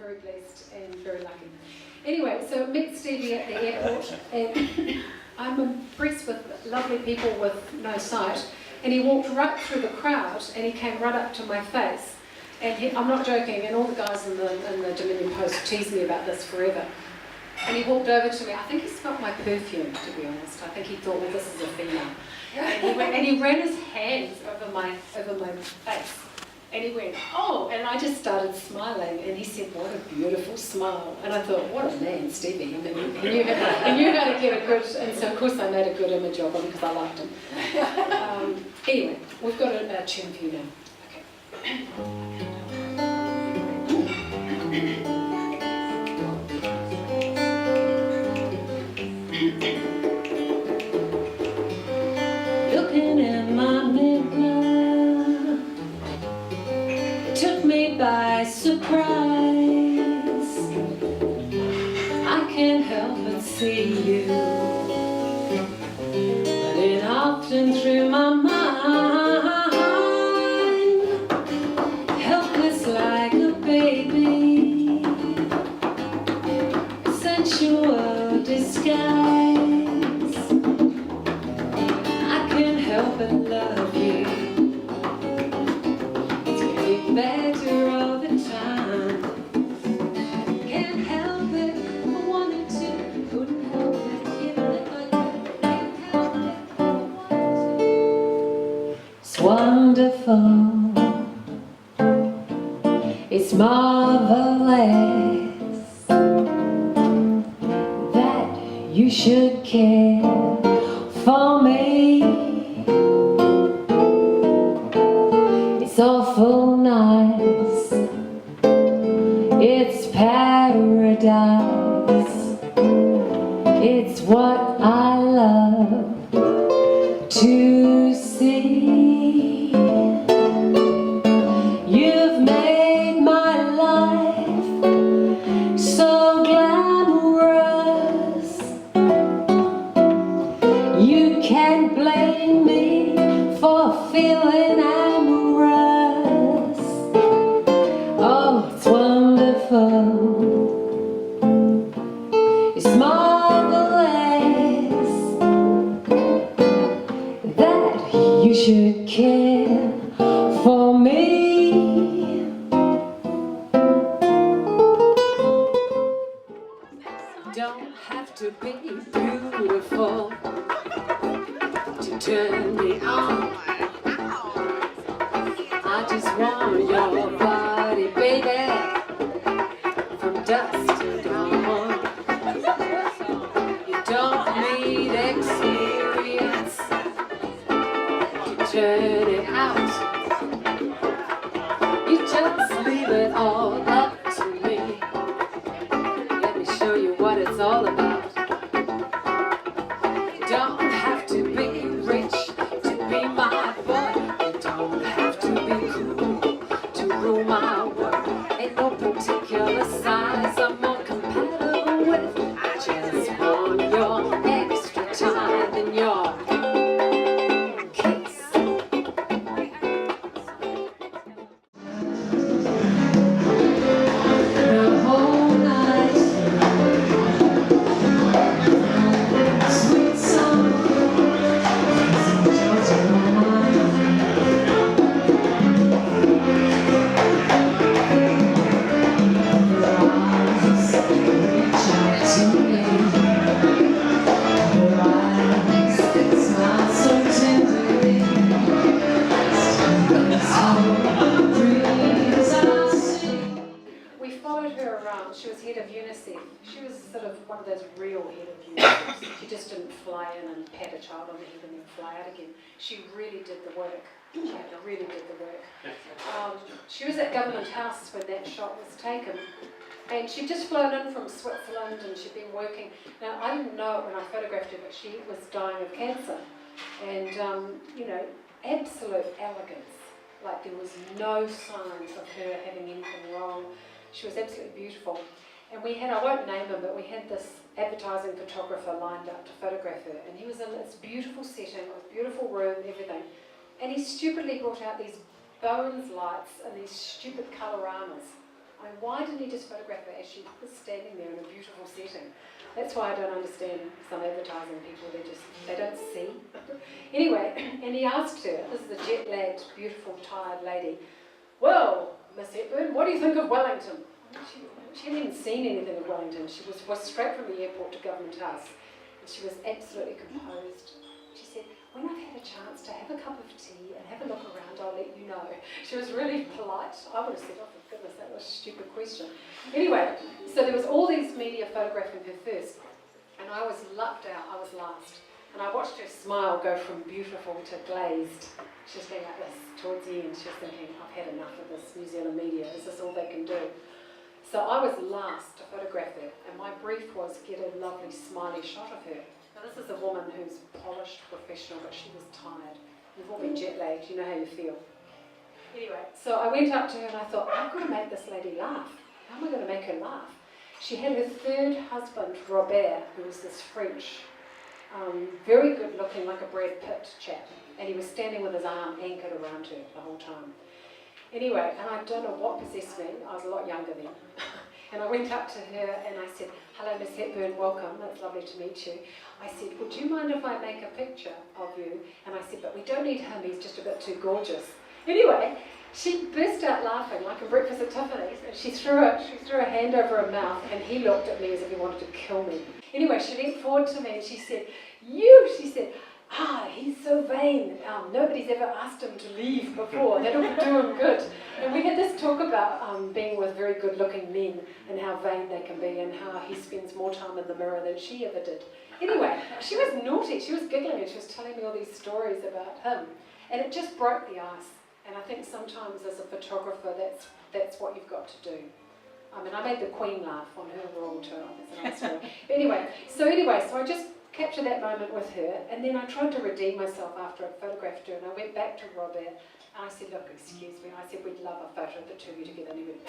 very blessed and very lucky. Anyway, so I met Stevie at the airport, and I'm impressed with lovely people with no sight, and he walked right through the crowd and he came right up to my face. And I'm not joking, and all the guys in the Dominion Post tease me about this forever. And he walked over to me. I think he smelled my perfume, to be honest. I think he thought, well, this is a female. And he ran his hands over my face. And he went, oh, and I just started smiling. And he said, what a beautiful smile. And I thought, what a man, Stevie. I mean, he knew how to get a good, and so of course I made a good image of him because I liked him. Anyway, we've got a tune for you now. Okay. Looking at my mirror, it took me by surprise. I can't help but see you, but it often through my mind, helpless like a baby, sensual disguise. Help and love you. It's getting better all the time. Can't help it, I wanted to, couldn't help it, even if I could. Can't help it, I wanted to. It's wonderful. It's marvelous that you should care for me. It's awful nice, it's paradise, it's what I love to see. You've made my life so glamorous, you can't blame me for feeling amorous. Oh, it's wonderful. It's marvelous that you should care for me. Don't have to be beautiful to turn me on. I just want your body, baby, from dusk to dawn. You don't need experience to turn it out. You just leave it all up to me. Let me show you what it's all about. You don't have to be rich to be my boy. You don't have to be cool to rule my world. Ain't no particular size I'm more compatible with. I just want your extra time and your kiss. The whole night, sweet song. We followed her around. She was head of UNICEF. She was sort of one of those real head of UNICEF. She just didn't fly in and pat a child on the head and then fly out again. She really did the work. She really did the work. She was at Government House when that shot was taken. And she'd just flown in from Switzerland and she'd been working. Now, I didn't know it when I photographed her, but she was dying of cancer. And, you know, absolute elegance. Like there was no signs of her having anything wrong. She was absolutely beautiful. And we had, I won't name him, but we had this advertising photographer lined up to photograph her. And he was in this beautiful setting, with beautiful room, everything. And he stupidly brought out these Bowen's lights and these stupid coloramas. I mean, why didn't he just photograph her as she was standing there in a beautiful setting? That's why I don't understand some advertising people, they don't see. Anyway, and he asked her, this is a jet-lagged, beautiful, tired lady, well, Miss Hepburn, what do you think of Wellington? She hadn't even seen anything of Wellington. She was straight from the airport to Government House, and she was absolutely composed. She said, when I've had a chance to have a cup of tea and have a look around, I'll let you know. She was really polite. I would have said, oh, for goodness, that was a stupid question. Anyway, so there was all these media photographing her first, and I was lucked out. I was last. And I watched her smile go from beautiful to glazed. She was going like this towards the end. She was thinking, I've had enough of this New Zealand media. Is this all they can do? So I was last to photograph her, and my brief was get a lovely smiley shot of her. Now this is a woman who's polished, professional, but she was tired. You've all been jet lagged, you know how you feel. Anyway, so I went up to her and I thought, I've got to make this lady laugh. How am I going to make her laugh? She had her third husband, Robert, who was this French, very good looking, like a Brad Pitt chap, and he was standing with his arm anchored around her the whole time. Anyway, and I don't know what possessed me, I was a lot younger then, and I went up to her and I said, hello Miss Hepburn, welcome, it's lovely to meet you. I said, would you mind if I make a picture of you? And I said, but we don't need him, he's just a bit too gorgeous. Anyway, she burst out laughing like a breakfast at Tiffany's, and she threw her hand over her mouth, and he looked at me as if he wanted to kill me. Anyway, she leaned forward to me and she said, she said, he's so vain. Nobody's ever asked him to leave before. That'll do him good. And we had this talk about being with very good-looking men and how vain they can be and how he spends more time in the mirror than she ever did. Anyway, she was naughty. She was giggling and she was telling me all these stories about him. And it just broke the ice. And I think sometimes as a photographer, that's what you've got to do. I mean, I made the Queen laugh on her royal tour. That's another story. But anyway, so I just captured that moment with her, and then I tried to redeem myself after I photographed her, and I went back to Robert, and I said, look, excuse me, I said, we'd love a photo of the two of you together, and he went,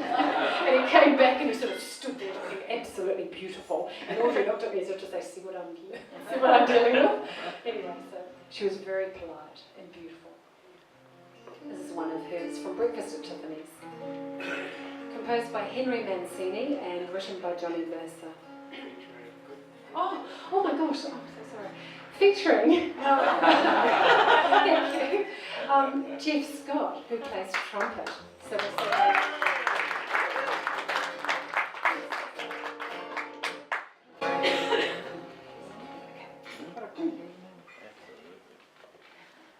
and he came back and he sort of stood there looking absolutely beautiful, and Audrey looked at me as if to say, see what I'm dealing with? Anyway, so she was very polite and beautiful. This is one of hers from Breakfast at Tiffany's. Composed by Henry Mancini and written by Johnny Versa. Oh my gosh, I'm so sorry. Featuring thank you, Jeff Scott, who plays trumpet. So we'll say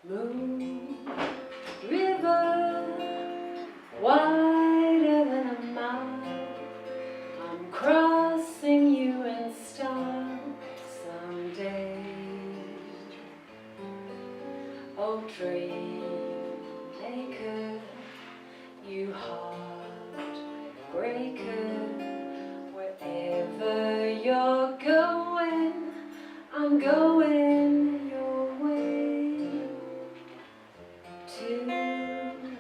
Moon river, wider than a mile, I'm crossing you in style someday. Oh, dream maker, you heartbreaker, wherever you're going, I'm going your way. Two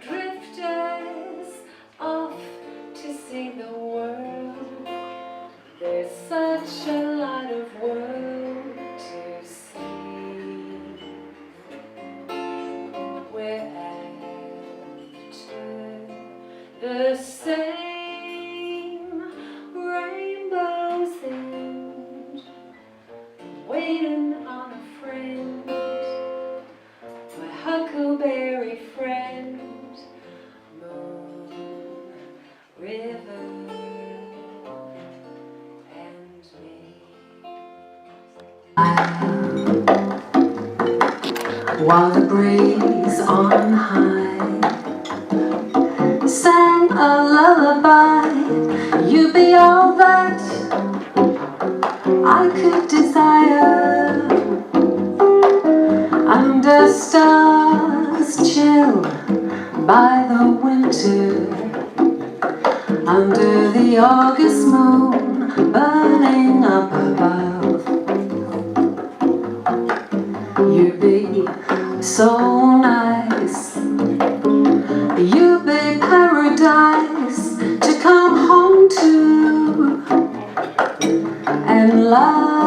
drifters off to see the world. There's such a lot of world to see. We're after the same rainbow's end, waiting on a friend, my huckleberry friend, moon, river, and me. While the breeze on high sang a lullaby, you be all that I could desire. Under stars chill by the winter, under the August moon burning up above, you be so nice, you be paradise to come home to and love.